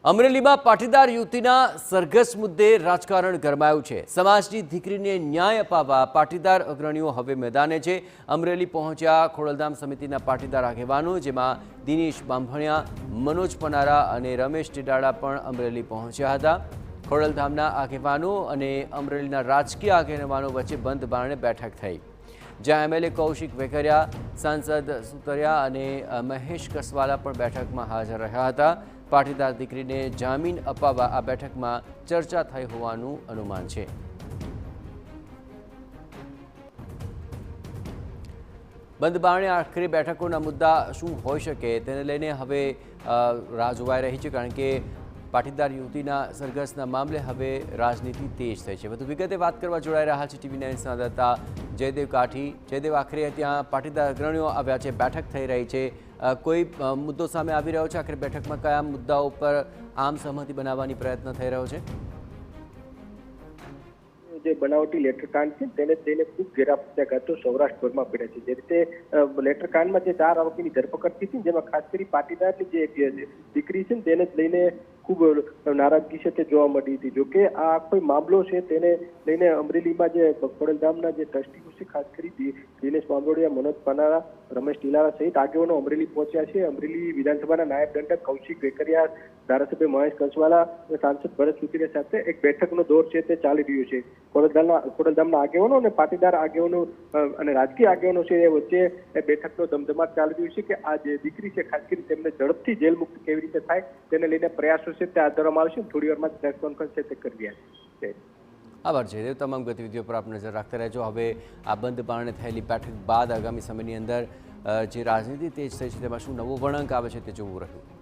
અમરેલીમાં પાટીદાર યુવતીના સરઘસ મુદ્દે રાજકારણ ગરમાયું છે। સમાજની દીકરીને ન્યાય અપાવવા પાટીદાર અગ્રણીઓ હવે મેદાને છે। અમરેલી પહોંચ્યા ખોડલધામ સમિતિના પાટીદાર આગેવાનો, જેમાં દિનેશ બાંભણિયા, મનોજ પનારા અને રમેશ ટીડાળા પણ અમરેલી પહોંચ્યા હતા। ખોડલધામના આગેવાનો અને અમરેલીના રાજકીય આગેવાનો વચ્ચે બંધ બારણે બેઠક થઈ, જ્યાં એમએલએ કૌશિક વેકરિયા, સાંસદ સુતરિયા અને મહેશ કસવાલા પણ બેઠકમાં હાજર રહ્યા હતા। પાટીદાર દીકરીને જામીન અપાવવા આ બેઠકમાં ચર્ચા થઈ હોવાનું અનુમાન છે। બંધ બારણે આખરી બેઠકોના મુદ્દા શું હોઈ શકે તેને લઈને હવે રાહ જોવાઈ રહી છે, કારણ કે પાટીદાર યુવતીના સરઘસના મામલે હવે રાજનીતિ તેજ થઈ છે। વધુ વિગતે વાત કરવા જોડાઈ રહ્યા છે ટીવી 9 સંવાદદાતા જયદેવ કાઠી। જયદેવ, આખરે ત્યાં પાટીદાર અગ્રણીઓ આવ્યા છે, બેઠક થઈ રહી છે, કોઈ મુદ્દો સામે આવી રહ્યો છે? આખરે બેઠકમાં કયા મુદ્દાઓ પર આમ સહમતિ બનાવવાની પ્રયત્ન થઈ રહ્યો છે? જે બનાવટી લેટરકાંડ છે તેને ખૂબ ઘેરા પ્રત્યાઘાતો સૌરાષ્ટ્રભરમાં પડ્યા છે। જે રીતે લેટરકાંડમાં જે 4 આરોપીની ધરપકડ થઈ હતી, જેમાં ખાસ કરી પાટીદારની જે દીકરી છે તેને જ લઈને ખૂબ નારાજગી છે તે જોવા મળી હતી। જોકે આ કોઈ મામલો છે તેને લઈને અમરેલીમાં જે ખોડલધામના જે ટ્રસ્ટીઓ છે, ખાસ કરી દિનેશ બાંભણિયા, મનોજ પનારા, રમેશ ટીલાળા સહિત આગેવાનો અમરેલી પહોંચ્યા છે। અમરેલી વિધાનસભાના નાયબ દંડક કૌશિક વેકરિયા, ધારાસભ્ય મહેશ કસવાલા, સાંસદ ભરત સુતરિયા સાથે એક બેઠકનો દોર છે તે ચાલી રહ્યો છે। ખોડલધામના આગેવાનો અને પાટીદાર આગેવાનો અને રાજકીય આગેવાનો છે એ વચ્ચે બેઠકનો ધમધમાટ ચાલી રહ્યો છે કે આ જે દીકરી છે ખાસ કરી તેમને ઝડપથી જેલ મુક્ત કેવી રીતે થાય તેને લઈને પ્રયાસો છે તે હાથ ધરવામાં આવશે। થોડી વારમાં પ્રેસ કોન્ફરન્સ છે તે કરી રહ્યા છે। આભાર જયદેવ, તમામ ગતિવિધિઓ પર આપ નજર રાખતા રહેજો। હવે આ બંધ બારણે થયેલી બેઠક બાદ આગામી સમયની અંદર જે રાજનીતિ તેજ થઈ છે તેમાં શું નવો વળાંક આવે છે તે જોવું રહ્યું।